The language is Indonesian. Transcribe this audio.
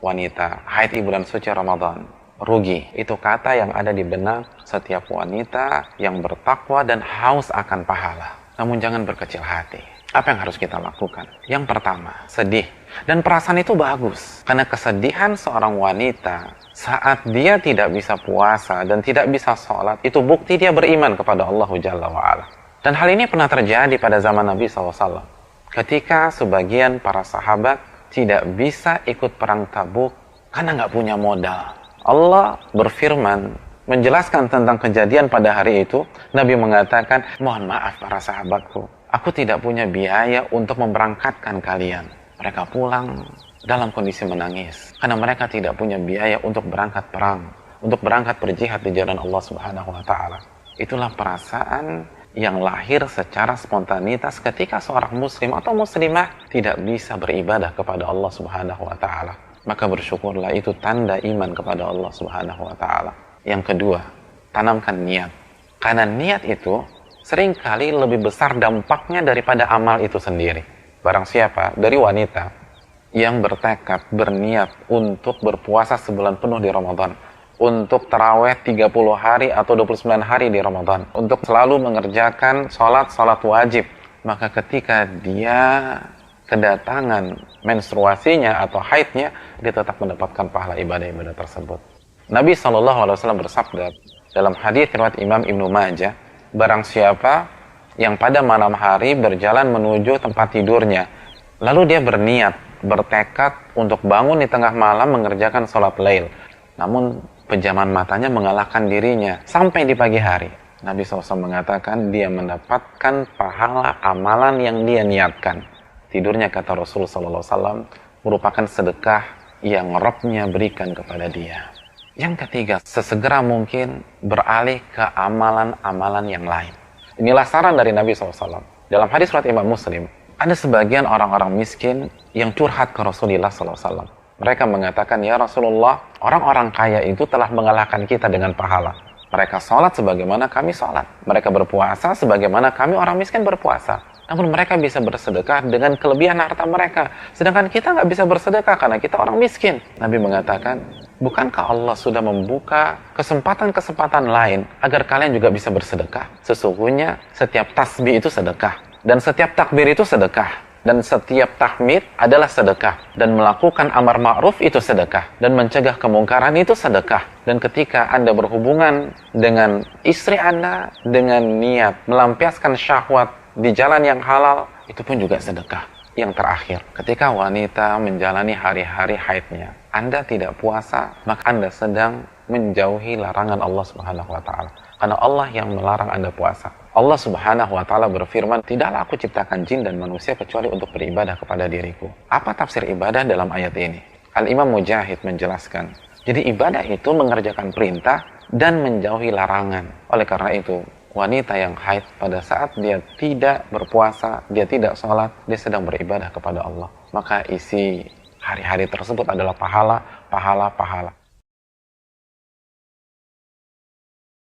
wanita haid di bulan suci Ramadan, rugi. Itu kata yang ada di benak setiap wanita yang bertakwa dan haus akan pahala. Namun jangan berkecil hati. Apa yang harus kita lakukan? Yang pertama, sedih. Dan perasaan itu bagus. Karena kesedihan seorang wanita saat dia tidak bisa puasa dan tidak bisa sholat, itu bukti dia beriman kepada Allah Jalla wa'ala. Dan hal ini pernah terjadi pada zaman Nabi SAW. Ketika sebagian para sahabat tidak bisa ikut perang Tabuk karena nggak punya modal. Allah berfirman menjelaskan tentang kejadian pada hari itu. Nabi mengatakan, mohon maaf para sahabatku, aku tidak punya biaya untuk memberangkatkan kalian. Mereka pulang dalam kondisi menangis karena mereka tidak punya biaya untuk berangkat perang, untuk berangkat berjihad di jalan Allah Subhanahu wa taala. Itulah perasaan yang lahir secara spontanitas ketika seorang muslim atau muslimah tidak bisa beribadah kepada Allah Subhanahu wa taala. Maka bersyukurlah, itu tanda iman kepada Allah Subhanahu wa taala. Yang kedua, tanamkan niat. Karena niat itu seringkali lebih besar dampaknya daripada amal itu sendiri. Barang siapa dari wanita yang bertekad, berniat untuk berpuasa sebulan penuh di Ramadan, untuk taraweh 30 hari atau 29 hari di Ramadan, untuk selalu mengerjakan sholat wajib, maka ketika dia kedatangan menstruasinya atau haidnya, dia tetap mendapatkan pahala ibadah-ibadah tersebut. Nabi SAW bersabda dalam hadis riwayat Imam Ibnu Majah, barang siapa yang pada malam hari berjalan menuju tempat tidurnya, lalu dia berniat, bertekad untuk bangun di tengah malam mengerjakan sholat lail, namun pejaman matanya mengalahkan dirinya sampai di pagi hari, Nabi SAW mengatakan dia mendapatkan pahala amalan yang dia niatkan. Tidurnya, kata Rasul SAW, merupakan sedekah yang Rabb-nya berikan kepada dia. Yang ketiga, sesegera mungkin beralih ke amalan-amalan yang lain. Inilah saran dari Nabi SAW. Dalam hadis riwayat Imam Muslim, ada sebagian orang-orang miskin yang curhat ke Rasulullah SAW. Mereka mengatakan, ya Rasulullah, orang-orang kaya itu telah mengalahkan kita dengan pahala. Mereka sholat sebagaimana kami sholat. Mereka berpuasa sebagaimana kami orang miskin berpuasa. Namun mereka bisa bersedekah dengan kelebihan harta mereka. Sedangkan kita nggak bisa bersedekah karena kita orang miskin. Nabi mengatakan, bukankah Allah sudah membuka kesempatan-kesempatan lain agar kalian juga bisa bersedekah? Sesungguhnya setiap tasbih itu sedekah. Dan setiap takbir itu sedekah. Dan setiap tahmid adalah sedekah. Dan melakukan amar ma'ruf itu sedekah. Dan mencegah kemungkaran itu sedekah. Dan ketika Anda berhubungan dengan istri Anda dengan niat melampiaskan syahwat di jalan yang halal, itu pun juga sedekah. Yang terakhir, ketika wanita menjalani hari-hari haidnya, Anda tidak puasa, maka Anda sedang menjauhi larangan Allah Subhanahu wa taala. Karena Allah yang melarang Anda puasa. Allah Subhanahu wa taala berfirman, tidaklah aku ciptakan jin dan manusia kecuali untuk beribadah kepada diriku. Apa tafsir ibadah dalam ayat ini? Al-Imam Mujahid menjelaskan, jadi ibadah itu mengerjakan perintah dan menjauhi larangan. Oleh karena itu, wanita yang haid pada saat dia tidak berpuasa, dia tidak sholat, dia sedang beribadah kepada Allah. Maka isi hari-hari tersebut adalah pahala, pahala, pahala.